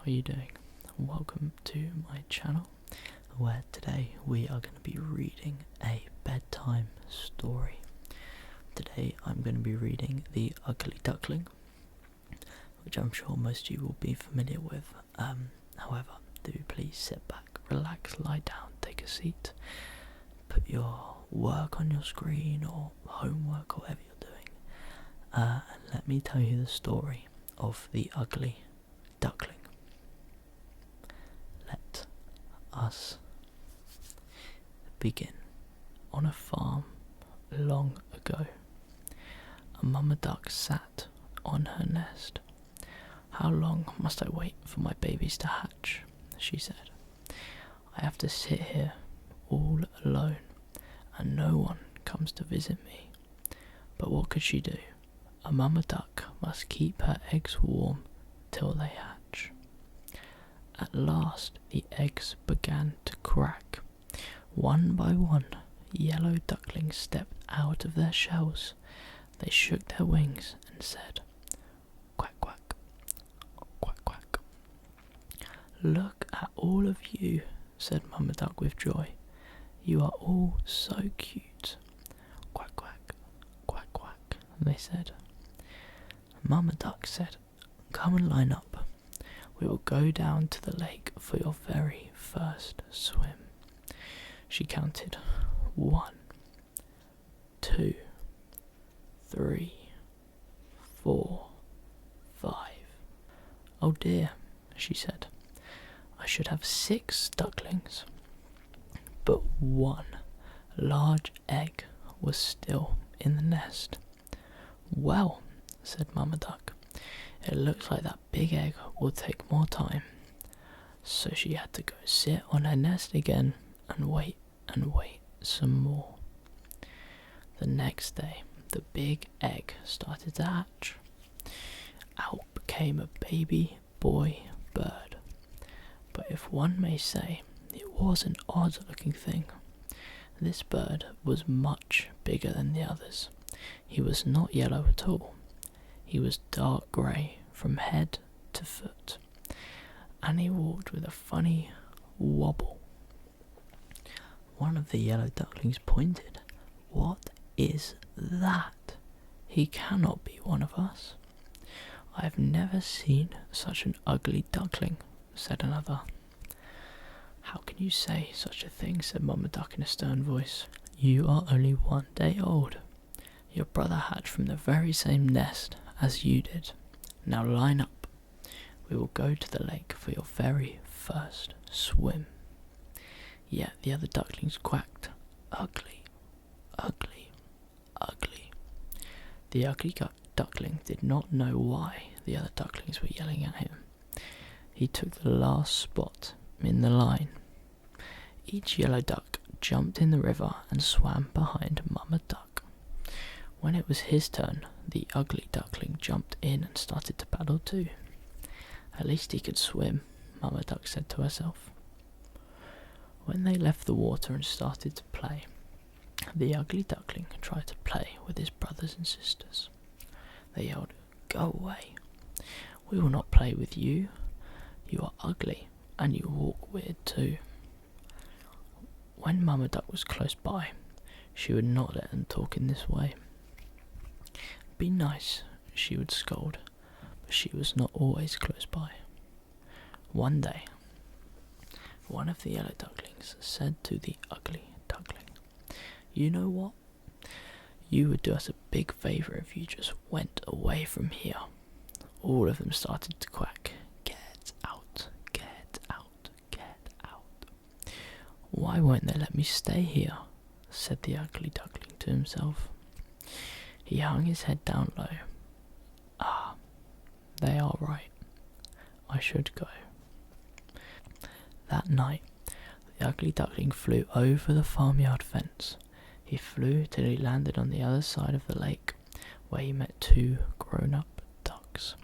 how are you doing? Welcome to my channel, where today we are going to be reading a bedtime story. Today I'm going to be reading The Ugly Duckling, which I'm sure most of you will be familiar with. However, do please sit back, relax, lie down, take a seat, put your work on your screen or homework or whatever you're doing, and let me tell you the story of The Ugly Duckling. Let us begin. On a farm long ago, a mama duck sat on her nest. "How long must I wait for my babies to hatch?" she said. "I have to sit here all alone, and no one comes to visit me." But what could she do? A mama duck must keep her eggs warm till they hatch. At last the eggs began to crack. One by one, yellow ducklings stepped out of their shells. They shook their wings and said, "Quack, quack, quack, quack." "Look at all of you," said Mama Duck with joy. "You are all so cute." "Quack, quack, quack, quack," they said. Mama Duck said, "Come and line up. We will go down to the lake for your very first swim." She counted 1, 2, 3, 4, 5. "Oh dear," she said, "I should have 6 ducklings." But one large egg was still in the nest. "Well," said Mama Duck, "it looks like that big egg will take more time." So she had to go sit on her nest again and wait some more. The next day, the big egg started to hatch. Out came a baby boy bird. But if one may say, it was an odd-looking thing. This bird was much bigger than the others. He was not yellow at all. He was dark grey from head to foot, and he walked with a funny wobble. One of the yellow ducklings pointed. "What is that? He cannot be one of us." "I have never seen such an ugly duckling," said another. "How can you say such a thing?" said Mama Duck in a stern voice. "You are only 1 day old. Your brother hatched from the very same nest as you did. Now line up. We will go to the lake for your very first swim." Yet the other ducklings quacked, "Ugly, ugly, ugly." The ugly duckling did not know why the other ducklings were yelling at him. He took the last spot in the line. Each yellow duck jumped in the river and swam behind Mama Duck. When it was his turn, the ugly duckling jumped in and started to paddle too. At least he could swim, Mama Duck said to herself. When they left the water and started to play, the ugly duckling tried to play with his brothers and sisters. They yelled, "Go away. We will not play with you. You are ugly, and you walk weird too." When Mama Duck was close by, she would not let them talk in this way. "Be nice," she would scold, but she was not always close by. One day, one of the yellow ducklings said to the ugly duckling, "You know what? You would do us a big favour if you just went away from here." All of them started to quack, "Get out, get out, get out." "Why won't they let me stay here?" said the ugly duckling to himself. He hung his head down low. "Ah, they are right. I should go." That night, the ugly duckling flew over the farmyard fence. He flew till he landed on the other side of the lake, where he met 2 grown-up ducks.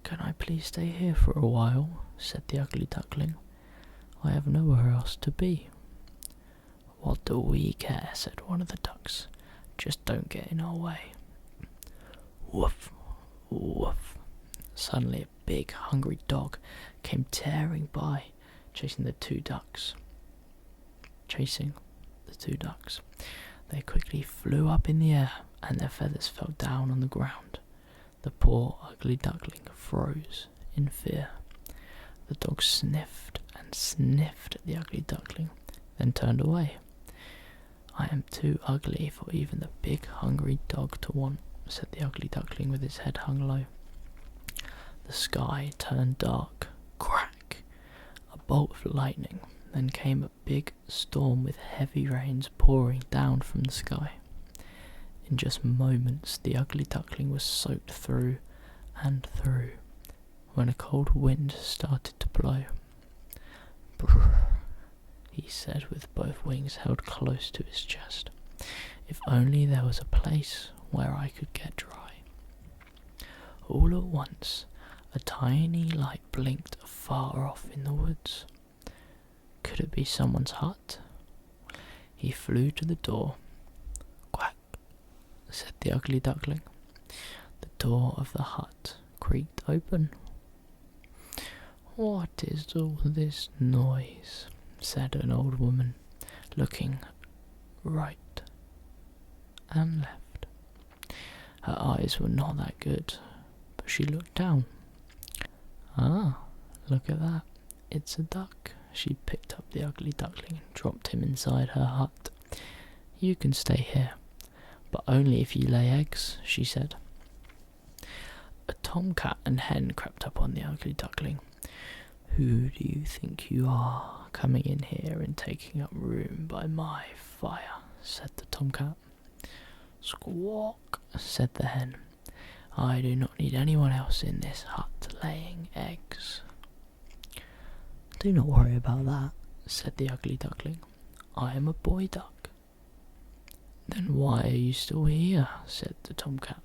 "Can I please stay here for a while?" said the ugly duckling. "I have nowhere else to be." "What do we care?" said one of the ducks. "Just don't get in our way." Woof, woof. Suddenly a big, hungry dog came tearing by, chasing the two ducks. They quickly flew up in the air, and their feathers fell down on the ground. The poor ugly duckling froze in fear. The dog sniffed and sniffed at the ugly duckling, then turned away. "I am too ugly for even the big hungry dog to want," said the ugly duckling with his head hung low. The sky turned dark. Crack! A bolt of lightning. Then came a big storm with heavy rains pouring down from the sky. In just moments, the ugly duckling was soaked through and through when a cold wind started to blow. "Brrr," he said with both wings held close to his chest. "If only there was a place where I could get dry." All at once, a tiny light blinked far off in the woods. Could it be someone's hut? He flew to the door. "Quack," said the ugly duckling. The door of the hut creaked open. "What is all this noise?" said an old woman, looking right and left. Her eyes were not that good, but she looked down. "Ah, look at that. It's a duck." She picked up the ugly duckling and dropped him inside her hut. "You can stay here, but only if you lay eggs," she said. A tomcat and hen crept up on the ugly duckling. "Who do you think you are, coming in here and taking up room by my fire?" said the tomcat. "Squawk," said the hen. "I do not need anyone else in this hut laying eggs." "Do not worry about that," said the ugly duckling. "I am a boy duck." "Then why are you still here?" said the tomcat.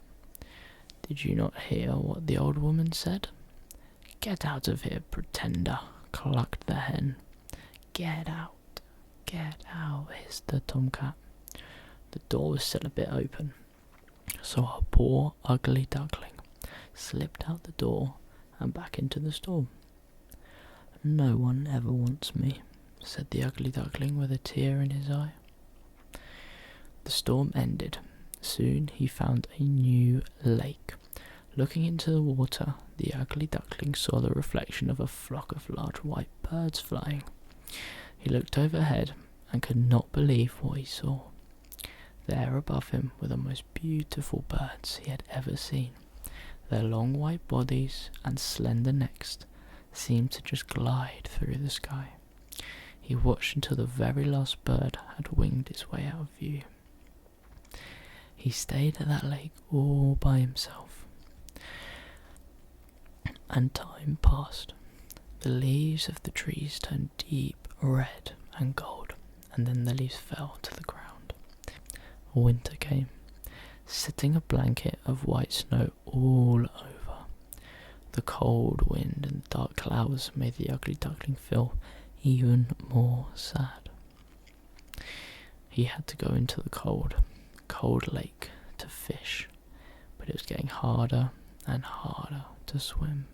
"Did you not hear what the old woman said?" "Get out of here, pretender," clucked the hen. Get out, hissed the tomcat. The door was still a bit open, so our poor ugly duckling slipped out the door and back into the storm. "No one ever wants me," said the ugly duckling with a tear in his eye. The storm ended. Soon he found a new lake. Looking into the water, the ugly duckling saw the reflection of a flock of large white birds flying. He looked overhead and could not believe what he saw. There above him were the most beautiful birds he had ever seen. Their long white bodies and slender necks seemed to just glide through the sky. He watched until the very last bird had winged its way out of view. He stayed at that lake all by himself. And time passed. The leaves of the trees turned deep red and gold, and then the leaves fell to the ground. Winter came, setting a blanket of white snow all over. The cold wind and dark clouds made the ugly duckling feel even more sad. He had to go into the cold lake to fish, but it was getting harder and harder to swim.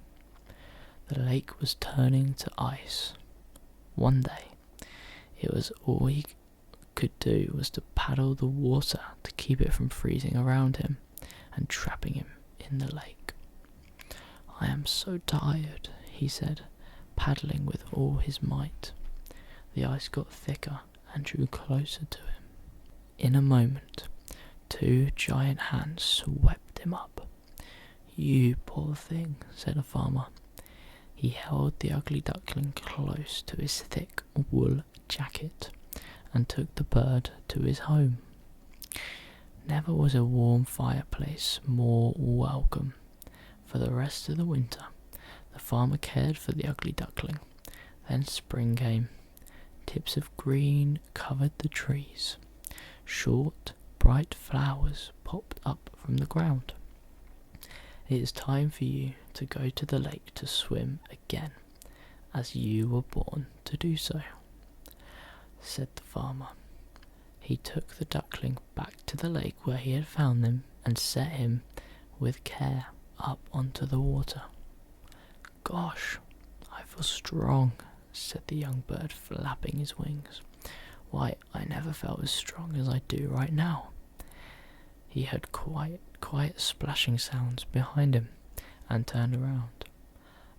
The lake was turning to ice. One day, it was all he could do was to paddle the water to keep it from freezing around him and trapping him in the lake. "I am so tired," he said, paddling with all his might. The ice got thicker and drew closer to him. In a moment, two giant hands swept him up. "You poor thing," said a farmer. He held the ugly duckling close to his thick wool jacket and took the bird to his home. Never was a warm fireplace more welcome. For the rest of the winter, the farmer cared for the ugly duckling. Then spring came. Tips of green covered the trees. Short, bright flowers popped up from the ground. "It is time for you to go to the lake to swim again, as you were born to do so," said the farmer. He took the duckling back to the lake where he had found him and set him with care up onto the water. gosh, I feel strong, said the young bird, flapping his wings. Why, I never felt as strong as I do right now. He heard quiet splashing sounds behind him and turned around.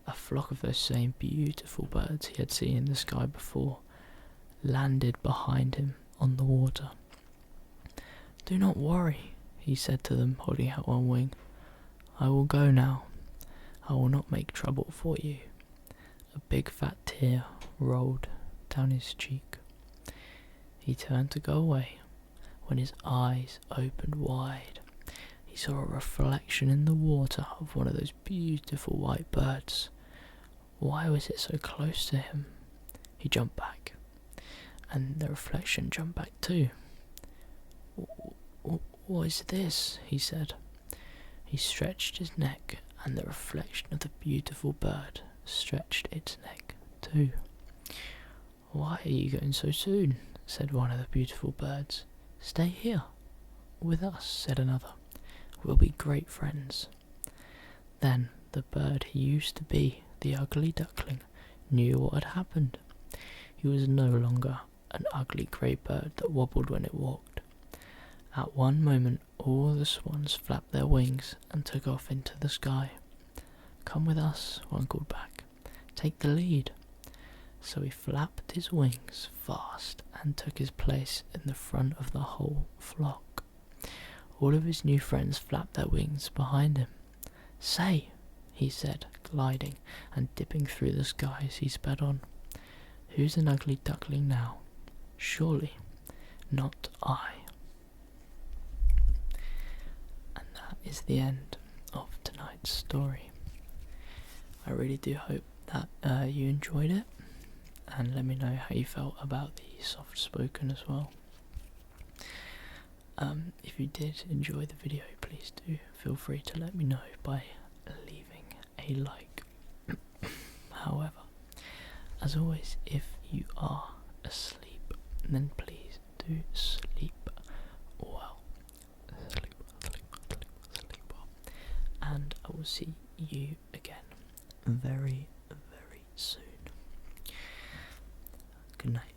A flock of those same beautiful birds he had seen in the sky before landed behind him on the water. Do not worry, he said to them, holding out one wing. I will go now. I will not make trouble for you. A big fat tear rolled down his cheek. He turned to go away when his eyes opened wide. He saw a reflection in the water of one of those beautiful white birds. Why was it so close to him? He jumped back, and the reflection jumped back too. What is this? He said. He stretched his neck, and the reflection of the beautiful bird stretched its neck too. Why are you going so soon? Said one of the beautiful birds. Stay here with us, said another. We'll be great friends. Then the bird he used to be, the ugly duckling, knew what had happened. He was no longer an ugly grey bird that wobbled when it walked. At one moment all the swans flapped their wings and took off into the sky. Come with us, one called back. Take the lead. So he flapped his wings fast and took his place in the front of the whole flock. All of his new friends flapped their wings behind him. Say, he said, gliding and dipping through the sky as he sped on. Who's an ugly duckling now? Surely not I. And that is the end of tonight's story. I really do hope that you enjoyed it, and let me know how you felt about the soft spoken as well. If you did enjoy the video, please do feel free to let me know by leaving a like. However, as always, if you are asleep, then please do sleep well. Sleep well. And I will see you again very, very soon. Good night.